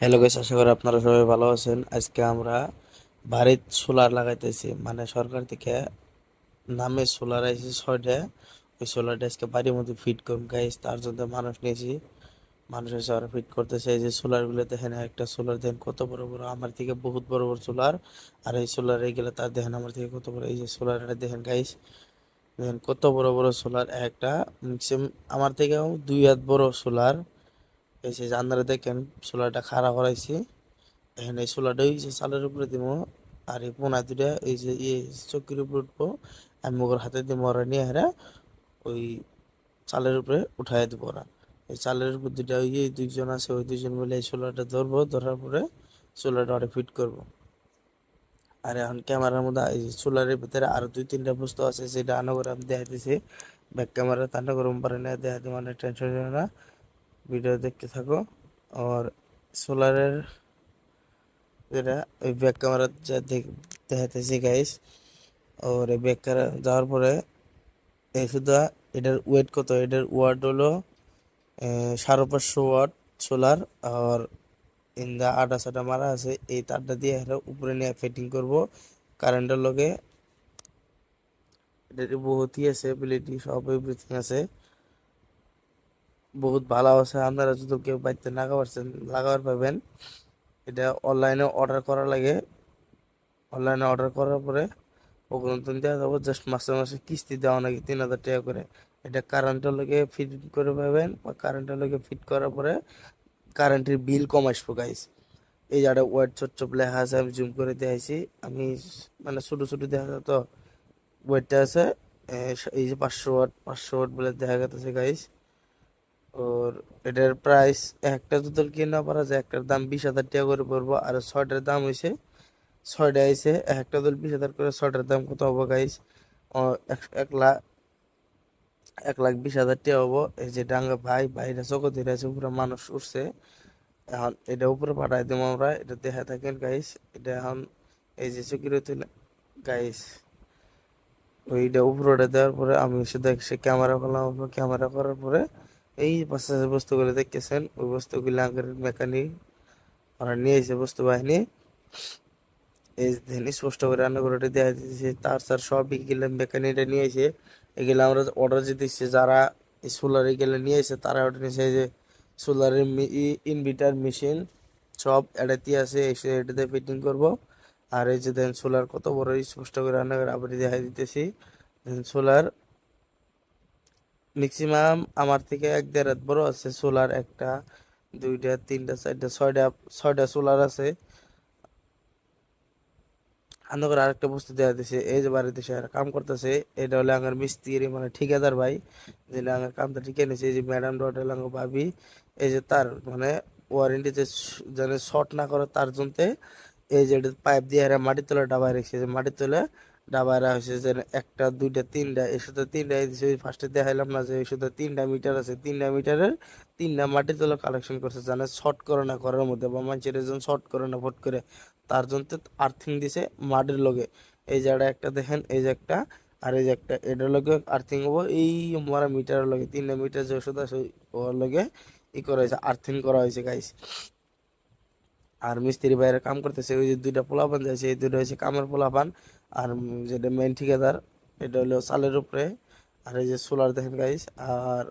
Hello guys, আশা করি আপনারা সবাই ভালো আছেন। আজকে আমরা বাড়ির সোলার লাগাইতেছি, মানে সরকার থেকে নামে সোলার আইছে 6টা। ওই সোলারটা আজকে বাড়ির মধ্যে ফিট করব গাইস, তার জন্য মানুষ নিয়েছি। মানুষ এসে ওরা ফিট করতেছে। এই যে সোলার গুলো দেখেন, একটা সোলার দেখেন কত বড় বড়, আমার থেকে বহুত বড় বড় সোলার। আর এই সোলার এইগুলো তার দেখেন আমার থেকে কত বড়। এই যে সোলার এটা দেখেন গাইস, দেখেন কত বড় বড় সোলার একটা। ম্যাক্সিমাম আমার থেকেও 2 হাত বড় সোলার। এই যে আপনারা দেখেন সোলারটা খাড়া করাইছি। এখানে এই সোলারটা ওই যে চালের উপরে দিব, আর এই পোনা দুটা এই যে চকির উপরে উঠবো। আমি ওর হাতে দিব, ওরা নিয়ে হেরা ওই চালের উপরে উঠাই দিব। ওরা এই চালের উপর দুটা ওই যে দুইজন আছে, ওই দুইজন মিলে এই সোলারটা ধরবো, ধরার পরে সোলারটা ওরা ফিট করবো। আর এখন ক্যামেরার মধ্যে এই সোলারের ভিতরে আরো 2-3টা বস্তু আছে, সেটা আনা করে আমি দেখাইতেছি। ব্যাক ক্যামেরা তান্না করে পারে না দেখাতে, মানে টেনশন না। ভিডিও দেখতে থাকো। আর সোলারের যেটা ওই ব্যাক ক্যামেরা যা দেখাইতেছি গাইস। আর এই ব্যাক ক্যামেরা যাওয়ার পরে এই শুধু এটার ওয়েট কত, এটার ওয়াট হলো 550 ওয়াট সোলার। আর ইন্দা আটা সাটা মারা আছে, এই তারটা দিয়ে এর উপরে নিয়ে ফিটিং করব কারেন্টের লগে। এটার বহুতই আছে, এবিলিটি সব এভরিথিং আছে, বহুত ভালো আছে। আপনারা যদি কেউ বাড়িতে লাগাবার পাবেন। এটা অনলাইনে অর্ডার করা লাগে। অনলাইনে অর্ডার করার পরে ওগুলো তুমি দেওয়া যাবো, জাস্ট মাসে মাসে কিস্তি দেওয়া নাকি 3,000 টাকা করে। এটা কারেন্টের লগে ফিট করে পাবেন, বা কারেন্টের লগে ফিট করার পরে কারেন্টের বিল কম আসবো গাইস। এই যাটা ওয়ার্ড ছোট ছোট লেখা আছে, আমি জুম করে দেখাইছি। আমি মানে ছোট ছোট দেখা যায় তো, ওয়েটটা আছে এই যে 500 ওয়াট বলে দেখা যাচ্ছে গাইস। ওর এটার প্রাইস, একটা যদি কিনা পারা যায় একটার দাম 20,000 টাকা করে পড়বো। আর 6টার দাম হয়েছে 6টা আইছে, একটা দল 20,000 করে। 6টার দাম কত হবো গাইস? ও 1,20,000 টাকা হবো। এই যে ডাঙ্গা ভাই ভাইরা চকো ধরে আছে, পুরো মানুষ উঠছে। এখন এটা উপরে পাঠাই দেবো আমরা, এটা দেখা থাকেন গাইস। এটা এখন এই যে সিকিউরিটি গাইস, ওইটা উপরে দেওয়ার পরে আমি শুধু সে ক্যামেরা করলাম। ক্যামেরা করার পরে এই পাশে যে বস্তুগুলো দেখতেছেন, ওই বস্তুগুলো আগের মেকানিক ওরা নিয়ে এসে বস্তু বাহিনী এই দেখেন স্পষ্ট করে রান্না করে দেওয়া দিয়েছে। তার স্যার সব এগুলো মেকানিকরা নিয়ে এসে এগুলো আমরা অর্ডার যে দিচ্ছি, যারা এই সোলার এগুলো নিয়ে এসে তারা অর্ডার নিয়েছে। এই যে সোলারের ইনভার্টার মেশিন সব এটাতে আছে, এসে এটাতে ফিটিং করব। আর এই যে দেখেন সোলার কত বড়, স্পষ্ট করে রান্না করে আবার দেখা দিতেছি। দেখেন সোলার ম্যাক্সিমাম আমার থেকে 1-1.5 হাত বড় আছে সোলার। একটা, দুইটা, তিনটা, চারটা, ছয়টা সোলার আছে। করে আরেকটা বস্তু দেওয়া দিছে, এই যে বাড়িতে সে কাম করতেছে, এটা হলে আমার মিস্ত্রি মানে ঠিকাদার ভাই, যে আমার কামটা ঠিক এনেছে। এই যে ম্যাডাম ডট ভাবি, এই যে তার মানে ওয়ারেন্টি যে যেন শর্ট না করে তার জন্য এই যে পাইপ দিয়ে এরা মাটির তলে ডাবায় রেখেছে, যে মাটির তলে ডাবায় রাখা হয়েছে। যে একটা, দুইটা, তিনটা, এর সাথে তিনটা দিচ্ছে। ফার্স্টে দেখাইলাম না যে এর সাথে 3টা মিটার আছে, 3টা মিটারের 3টা মাটির তলে কালেকশন করছে, জানে শর্ট করে না করার মধ্যে, বা মানুষের যেন শর্ট করে না ফট করে। তার জন্য আর্থিং দিছে মাটির লগে। এই জায়গাটা একটা দেখেন, এই যে একটা, আর এই যে একটা, এটার লগে আর্থিং হবো। এই মারা মিটারের লগে 3টা মিটার যে ওষুধ আছে ওর লগে ই করা হয়েছে, আর্থিং করা হয়েছে গাইস। আর মিস্ত্রি বাইরে কাম করতেছে, ওই যে 2টা পোলাপান যাইছে, এই 2টা হচ্ছে কামের পোলাপান। আর যেটা মেন ঠিকাদার, এটা হলো চালের উপরে। আর এই যে সোলার দেখেন গাইস। আর